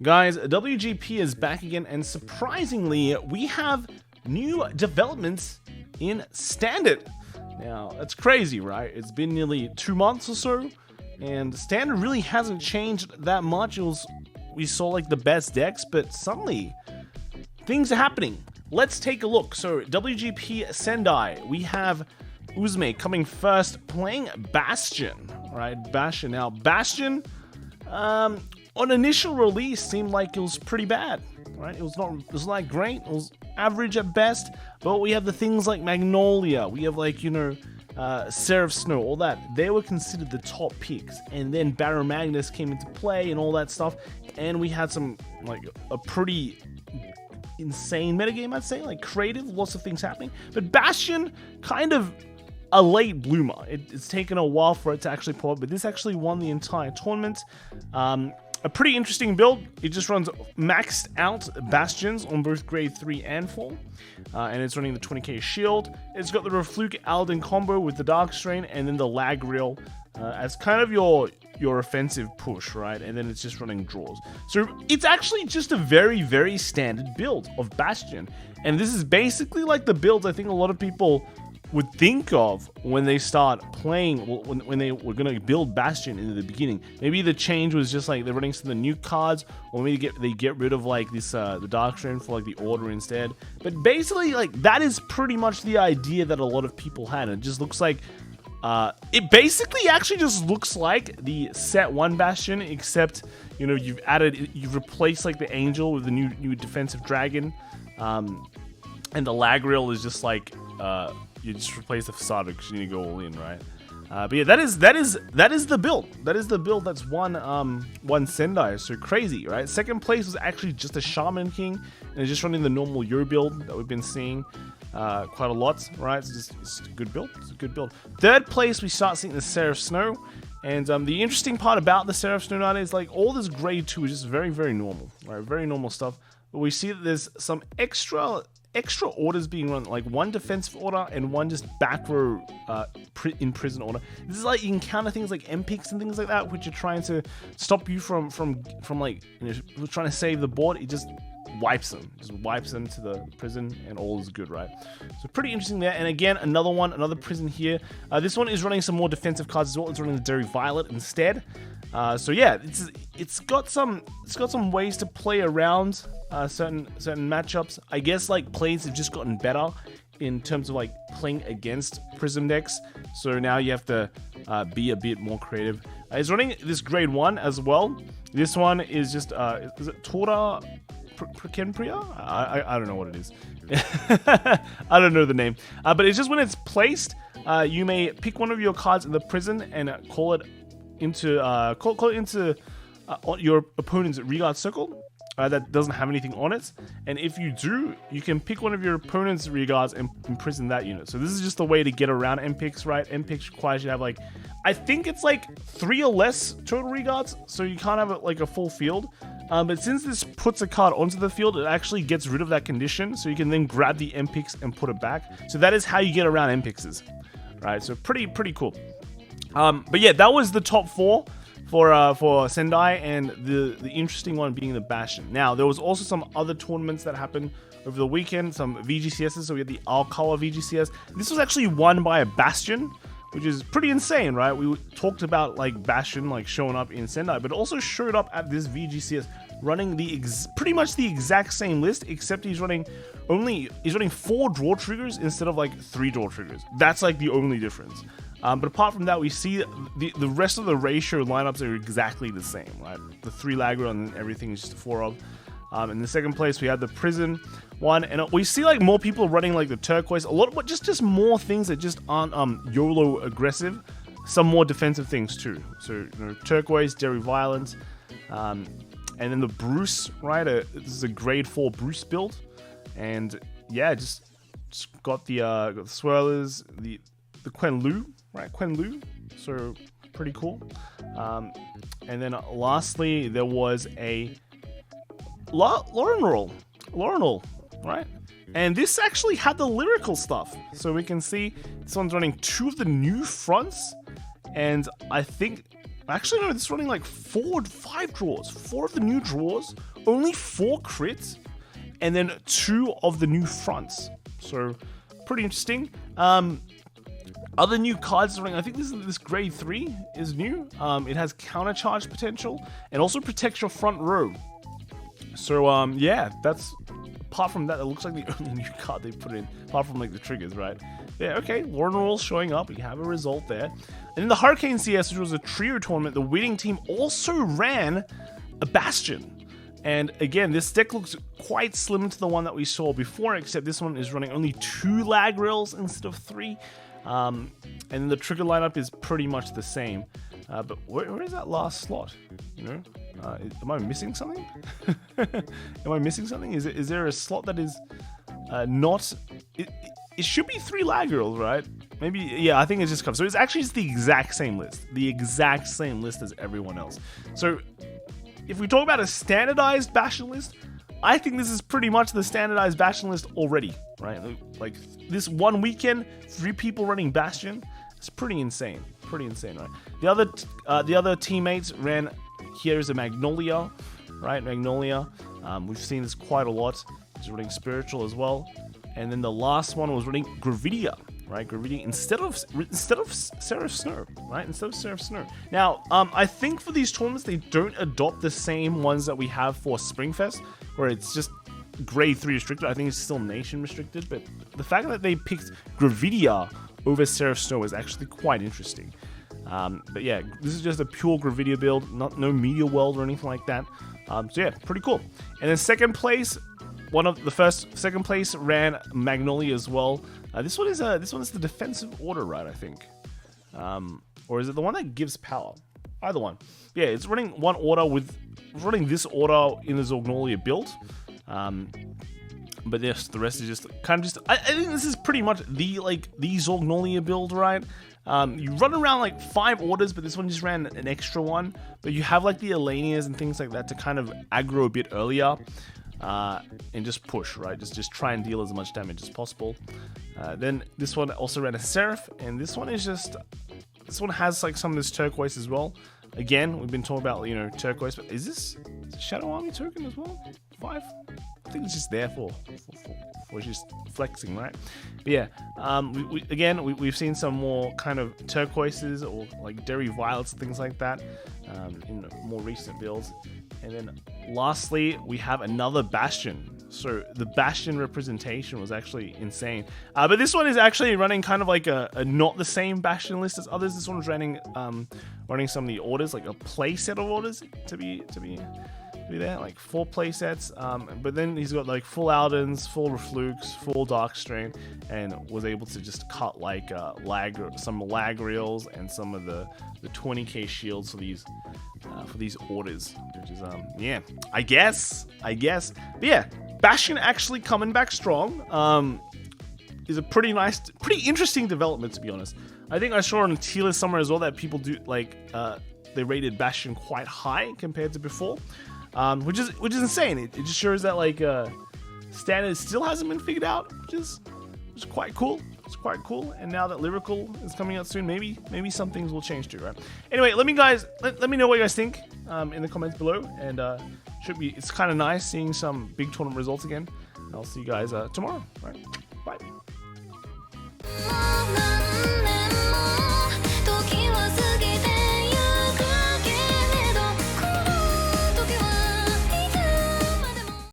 Guys, WGP is back again, and surprisingly, we have new developments in Standard. Now, that's crazy, right? It's been nearly 2 months or so, and Standard really hasn't changed that much. We saw like the best decks, but suddenly, things are happening. Let's take a look. So, WGP Sendai, we have Uzme coming first, playing Bastion, right? Bastion. Now, Bastion, on initial release, seemed like it was pretty bad, right? It was not great. It was average at best. But we have the things like Magnolia. We have like, Seraph Snow, all that. They were considered the top picks. And then Baron Magnus came into play and all that stuff. And we had some, like, a pretty insane metagame, I'd say. Like, creative, lots of things happening. But Bastion, kind of a late bloomer. It's taken a while for it to actually pull up, but this actually won the entire tournament. A pretty interesting build. It just runs maxed out Bastions on both grade 3 and 4. And it's running the 20k shield. It's got the Refluke Alden combo with the Dark Strain and then the Lag Reel as kind of your offensive push, right? And then it's just running draws. So it's actually just a very, very standard build of Bastion. And this is basically like the builds I think a lot of people would think of when they start playing, when they were going to build Bastion in the beginning. Maybe the change was just like they're running some of the new cards, or maybe they get rid of like this the Dark Strain for like the Order instead. But basically, like, that is pretty much the idea that a lot of people had. It just looks like it basically actually just looks like the set 1 Bastion, except you've replaced like the Angel with the new defensive dragon, and the Lag Reel is just like you just replace the facade because you need to go all in, right? But yeah, that is the build. That is the build that's won Sendai. So crazy, right? Second place was actually just a Shaman King, and it's just running the normal Yo build that we've been seeing quite a lot, right? It's a good build. It's a good build. Third place, we start seeing the Seraph Snow, and the interesting part about the Seraph Snow nowadays is like all this grade 2 is just very, very normal, right? Very normal stuff. But we see that there's some extra orders being run, like 1 defensive order and 1 just back row in prison order. This is like you can counter things like MPix and things like that, which are trying to stop you from like trying to save the board. It just wipes them to the prison, and all is good, right? So pretty interesting there. And again, another prison here. This one is running some more defensive cards as well. It's running the Derry Violet instead. So yeah, it's got some ways to play around certain matchups. I guess like plays have just gotten better in terms of like playing against Prism decks. So now you have to be a bit more creative. It's running this grade 1 as well. This one is just is it Tora Prakenpriya? I don't know what it is. I don't know the name. But it's just when it's placed, you may pick one of your cards in the prison and call it into your opponent's Regard Circle that doesn't have anything on it. And if you do, you can pick one of your opponent's Regards and imprison that unit. So this is just a way to get around MPix, right? MPix requires you to have like, I think it's like 3 or less total Regards, so you can't have like a full field. But since this puts a card onto the field, it actually gets rid of that condition, so you can then grab the MPix and put it back. So that is how you get around MPixes, right? So pretty cool. But yeah, that was the top 4 for Sendai, and the interesting one being the Bastion. Now, there was also some other tournaments that happened over the weekend, some VGCSs. So we had the Alcala VGCS. This was actually won by a Bastion, which is pretty insane, right? We talked about like Bastion like showing up in Sendai, but also showed up at this VGCS running pretty much the exact same list, except he's running 4 draw triggers instead of like 3 draw triggers. That's like the only difference. But apart from that, we see the rest of the ratio lineups are exactly the same, right? The 3 Lag Reel and everything is just 4 of. In the second place, we had the prison one, and we see like more people running like the turquoise. A lot, just more things that just aren't YOLO aggressive. Some more defensive things too. So turquoise, Derry Violence, and then the Bruce, right? This is a grade 4 Bruce build, and yeah, just got the swirlers, the Quen Lu, right? Quen Lu, so pretty cool. And then lastly, there was a Laurenal, right? And this actually had the lyrical stuff. So we can see this one's running 2 of the new fronts, and I think Actually, no, this is running like 5 draws. 4 of the new draws, only 4 crits, and then 2 of the new fronts. So, pretty interesting. Other new cards running, I think this grade 3 is new. It has counter charge potential and also protects your front row. So, yeah, that's, apart from that, it looks like the only new card they put in, apart from like the triggers, right? Yeah, okay, Warren Rolls showing up. We have a result there. And in the Hurricane CS, which was a trio tournament, the winning team also ran a Bastion. And again, this deck looks quite similar to the one that we saw before, except this one is running only 2 lag rails instead of 3. And the trigger lineup is pretty much the same. But where is that last slot? You know, am I missing something? Am I missing something? Is there a slot that is not? It should be 3 lag rails, right? Maybe, yeah, I think it's just covered. So it's actually just the exact same list. The exact same list as everyone else. So if we talk about a standardized Bastion list, I think this is pretty much the standardized Bastion list already, right? Like this one weekend, 3 people running Bastion. It's pretty insane. Pretty insane, right? The other teammates ran, here's a Magnolia, right? Magnolia. We've seen this quite a lot. He's running Spiritual as well. And then the last one was running Gravidia, right? Gravidia instead of Seraph Snow, right? Instead of Seraph Snow. Now, I think for these tournaments, they don't adopt the same ones that we have for Springfest, where it's just grade 3 restricted. I think it's still nation restricted, but the fact that they picked Gravidia over Seraph Snow is actually quite interesting. But yeah, this is just a pure Gravidia build, no Meteor World or anything like that. So yeah, pretty cool. And then second place, second place ran Magnolia as well. This one is the defensive order, right? I think, or is it the one that gives power? Either one. Yeah, it's running one order running this order in the Zorgnolia build. But yes, the rest is just kind of just. I think this is pretty much the Zorgnolia build, right? You run around like 5 orders, but this one just ran an extra one. But you have like the Elenias and things like that to kind of aggro a bit earlier. And just push, right? Just try and deal as much damage as possible. Then this one also ran a Seraph, and this one has like some of this turquoise as well. Again, we've been talking about, you know, turquoise, but is this Shadow Army token as well? 5? I think it's just there for just flexing, right? But yeah, we've seen some more kind of turquoises or like Derry Violets, things like that, in more recent builds. And then lastly, we have another Bastion. So the Bastion representation was actually insane. But this one is actually running kind of like a not the same Bastion list as others. This one's running some of the orders, like a play set of orders to be there, like 4 play sets. But then he's got like full Aldens, full Reflux, full Darkstrain, and was able to just cut like some lag reels and some of the 20k shields for these orders, which is yeah, I guess. But yeah, Bastion actually coming back strong. Is a pretty interesting development, to be honest. I think I saw on a tier list somewhere as well that people do like they rated Bastion quite high compared to before. Which is insane. It just shows that like standard still hasn't been figured out, which is quite cool. It's quite cool. And now that Lyrical is coming out soon, maybe some things will change too, right? Anyway, let me know what you guys think in the comments below. And it's kind of nice seeing some big tournament results again. And I'll see you guys tomorrow, right?